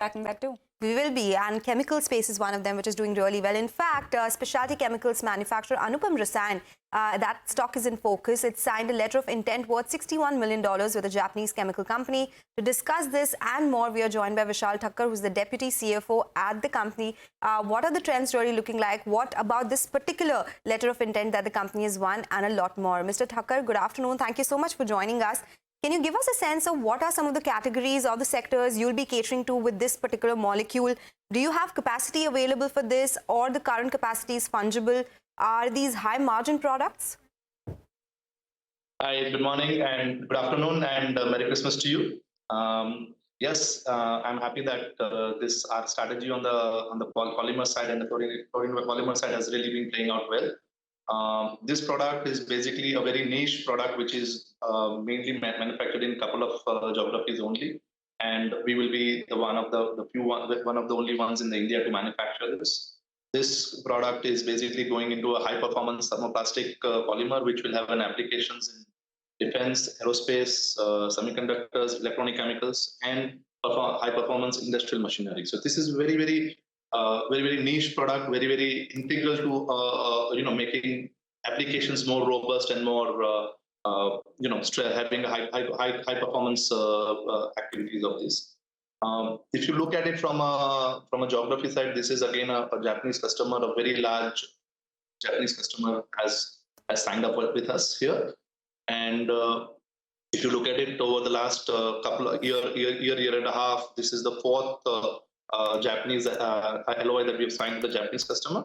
tracking that too. We will be, and chemical space is one of them, which is doing really well. In fact, specialty chemicals manufacturer Anupam Rasayan, that stock is in focus. It signed a letter of intent worth $61 million with a Japanese chemical company. To discuss this and more, we are joined by Vishal Thakkar, who's the deputy CFO at the company. What are the trends really looking like? What about this particular letter of intent that the company has won, and a lot more? Mr. Thakkar, good afternoon. Thank you so much for joining us. Can you give us a sense of what are some of the categories or the sectors you'll be catering to with this particular molecule? Do you have capacity available for this, or the current capacity is fungible? Are these high margin products? Hi, good morning and good afternoon, and Merry Christmas to you. Yes, I'm happy that our strategy on the polymer side and the chlorine polymer side has really been playing out well. This product is basically a very niche product, which is mainly manufactured in a couple of geographies only, and we will be one of the only ones in India to manufacture this. This product is basically going into a high-performance thermoplastic polymer, which will have an applications in defense, aerospace, semiconductors, electronic chemicals, and high-performance industrial machinery. So this is very, very niche product, very integral to making applications more robust and more having a high performance activities of this. If you look at it from a geography side, this is again a Japanese customer, a very large Japanese customer has signed up with us here. And if you look at it over the last couple of year and a half, this is the fourth Japanese LoI that we have signed with the Japanese customer.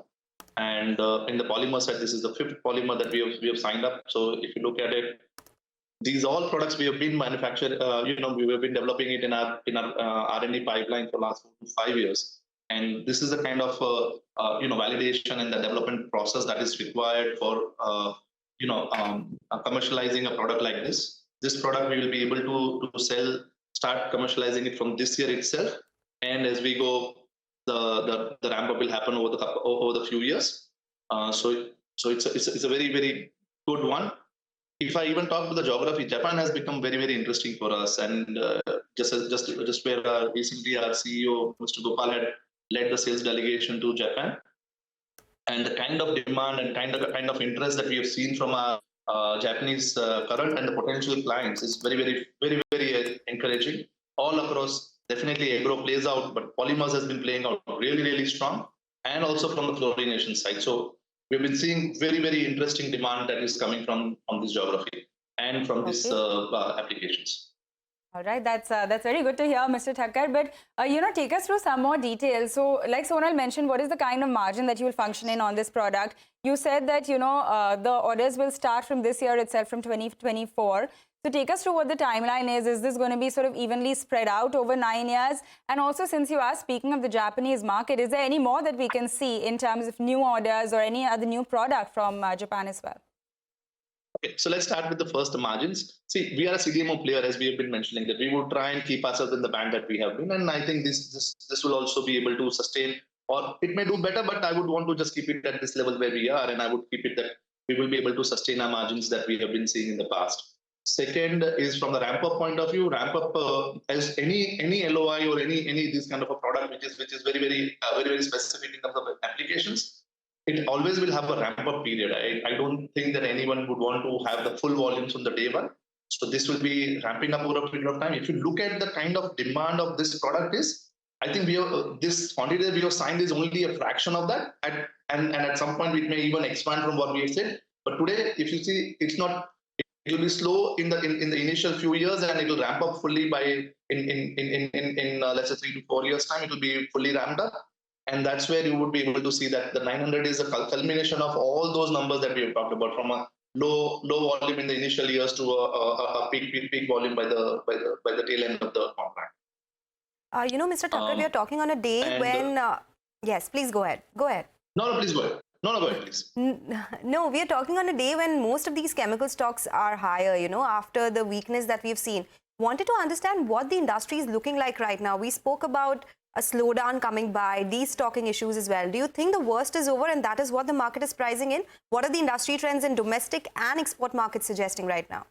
And in the polymer side, this is the fifth polymer that we have signed up. So if you look at it, these all products we have been manufactured, we have been developing it in our R&D pipeline for the last 4 to 5 years. And this is the kind of validation and the development process that is required for commercializing a product like this. This product we will be able to start commercializing it from this year itself. And as we go, the ramp up will happen over the few years. So it's a very good one. If I even talk about the geography, Japan has become very interesting for us. And just where recently our CEO, Mr. Gopal, had led the sales delegation to Japan, and the kind of demand and kind of interest that we have seen from our Japanese current and the potential clients is very encouraging all across. Definitely agro plays out, but polymers has been playing out really strong, and also from the chlorination side. So we've been seeing very interesting demand that is coming from this geography and from these applications. All right, that's very good to hear, Mr. Thakkar. But take us through some more details. So, like Sonal mentioned, what is the kind of margin that you will function in on this product? You said that the orders will start from this year itself, from 2024. So take us through what the timeline is. Is this going to be sort of evenly spread out over 9 years? And also, since you are speaking of the Japanese market, is there any more that we can see in terms of new orders or any other new product from Japan as well? Okay, so let's start with the first, the margins. See, we are a CDMO player, as we have been mentioning, that we would try and keep ourselves in the band that we have been. And I think this will also be able to sustain, or it may do better, but I would want to just keep it at this level where we are, and I would keep it that we will be able to sustain our margins that we have been seeing in the past. Second is from the ramp-up point of view. Ramp-up as any LOI or any this kind of a product which is very specific in terms of applications, it always will have a ramp-up period. I don't think that anyone would want to have the full volumes on the day one. So this will be ramping up over a period of time. If you look at the kind of demand of this product is, I think we have this quantity that we have signed is only a fraction of that, and at some point it may even expand from what we have said. But today, if you see, it's not. It will be slow in the initial few years, and it will ramp up fully by in let's say 3 to 4 years time. It will be fully ramped up, and that's where you would be able to see that the 900 is a culmination of all those numbers that we have talked about, from a low volume in the initial years to a peak volume by the tail end of the contract. Mr. Thakkar, we are talking on a day when yes, please go ahead. No, please go ahead. No, go ahead, please. No, we are talking on a day when most of these chemical stocks are higher, after the weakness that we've seen. Wanted to understand what the industry is looking like right now. We spoke about a slowdown coming by, destocking issues as well. Do you think the worst is over and that is what the market is pricing in? What are the industry trends in domestic and export markets suggesting right now?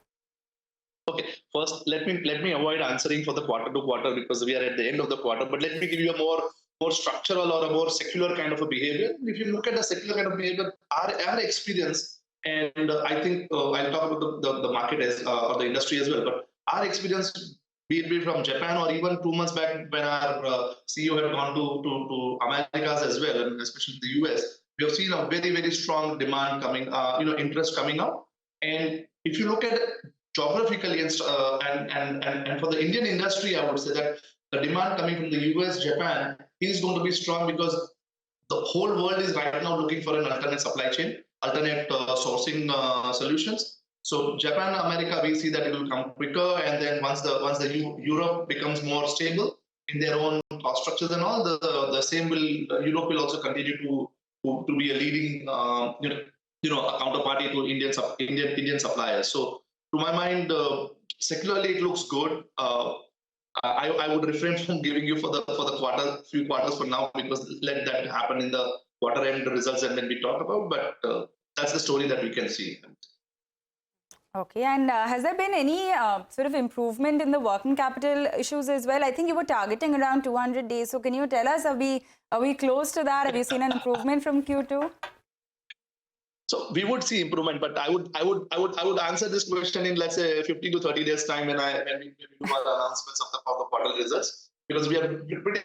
Okay, first let me avoid answering for the quarter to quarter because we are at the end of the quarter. But let me give you a more structural or a more secular kind of a behavior. If you look at the secular kind of behavior, our experience, and I think I'll talk about the market as or the industry as well. But our experience, be it from Japan or even 2 months back when our CEO had gone to Americas as well, and especially the US, we have seen a very strong demand coming, interest coming up. And if you look at geographically and for the Indian industry, I would say that the demand coming from the US, Japan is going to be strong because the whole world is right now looking for an alternate supply chain, alternate sourcing solutions. So Japan, America, we see that it will come quicker, and then once the Europe becomes more stable in their own cost structures and all, the same will Europe will also continue to be a leading a counterparty to Indian suppliers. So to my mind, secularly it looks good. I would refrain from giving you for the few quarters for now, because let that happen in the quarter end results and then we talk about. But that's the story that we can see. Okay, and has there been any sort of improvement in the working capital issues as well? I think you were targeting around 200 days. So can you tell us, are we close to that? Have you seen an improvement from Q2? So we would see improvement, but I would answer this question in, let's say, 15 to 30 days time when we do our announcements of the quarter results, because we are pretty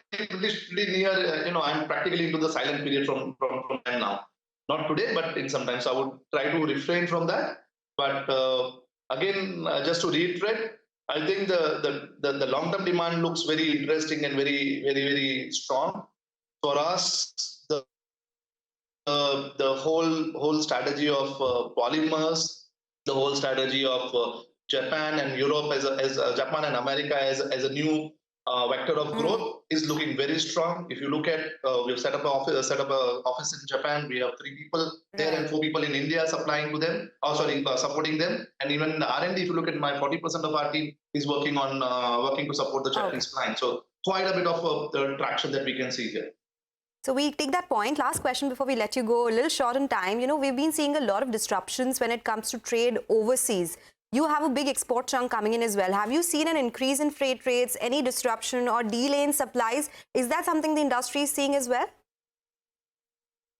near. I'm practically into the silent period from then now. Not today, but in some time. So I would try to refrain from that. But again, just to reiterate, I think the long-term demand looks very interesting and very strong for us. The whole strategy of polymers, the whole strategy of Japan and Europe as Japan and America as a new vector of growth is looking very strong. If you look at, we've set up an office in Japan. We have 3 people there and 4 people in India supplying to them. Supporting them. And even in the R&D, if you look at my 40% of our team is working to support the Japanese client. So quite a bit of the traction that we can see here. So we take that point. Last question before we let you go, a little short on time. We've been seeing a lot of disruptions when it comes to trade overseas. You have a big export chunk coming in as well. Have you seen an increase in freight rates, any disruption or delay in supplies? Is that something the industry is seeing as well?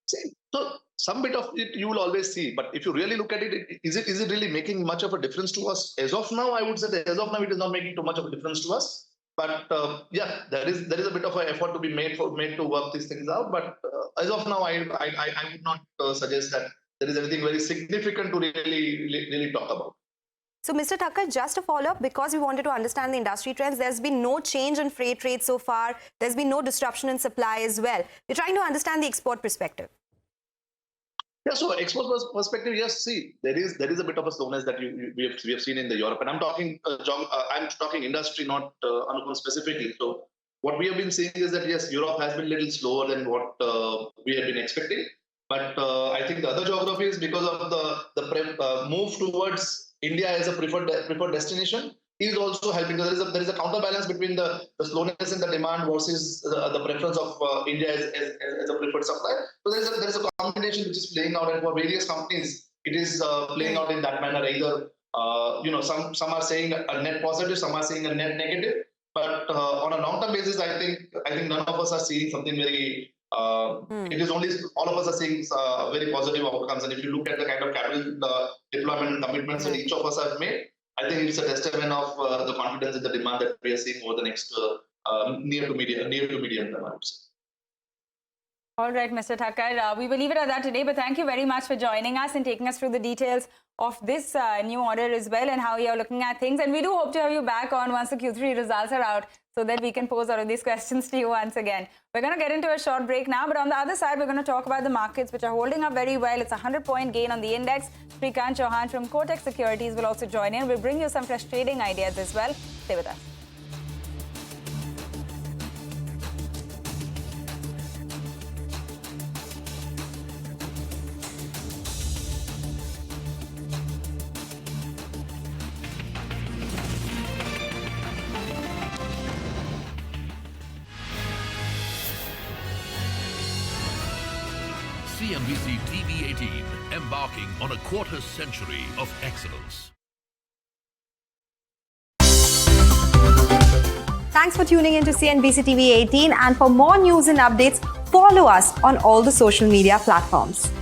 So some bit of it you will always see, but if you really look at it, is it really making much of a difference to us? As of now, I would say that as of now it is not making too much of a difference to us. But yeah, there is a bit of an effort to be made to work these things out. But as of now, I would not suggest that there is anything very significant to really talk about. So, Mr. Thakkar, just to follow up, because we wanted to understand the industry trends, there's been no change in freight rates so far. There's been no disruption in supply as well. We're trying to understand the export perspective. Yeah, so export perspective, yes. See, there is a bit of a slowness that we have seen in the Europe, and I'm talking industry, not Anupam specifically. So what we have been seeing is that yes, Europe has been a little slower than what we had been expecting. But I think the other geographies, because of the move towards India as a preferred destination, is also helping. There is a counterbalance between the slowness in the demand versus the preference of India as a preferred supplier. So there is a combination which is playing out, and for various companies, it is playing out in that manner. Either some are saying a net positive, some are saying a net negative. But on a long-term basis, I think none of us are seeing something very. It is only all of us are seeing very positive outcomes. And if you look at the kind of capital deployment and commitments that each of us have made, I think it's a testament of the confidence in the demand that we are seeing over the next near to medium term, I would say. All right, Mr. Thakkar, we will leave it at that today, but thank you very much for joining us and taking us through the details of this new order as well and how you're looking at things. And we do hope to have you back on once the Q3 results are out so that we can pose all of these questions to you once again. We're going to get into a short break now, but on the other side, we're going to talk about the markets, which are holding up very well. It's a 100-point gain on the index. Shrikant Chauhan from Kotak Securities will also join in. We'll bring you some fresh trading ideas as well. Stay with us. CNBC-TV18, embarking on a quarter century of excellence. Thanks for tuning in to CNBC TV 18, and for more news and updates, follow us on all the social media platforms.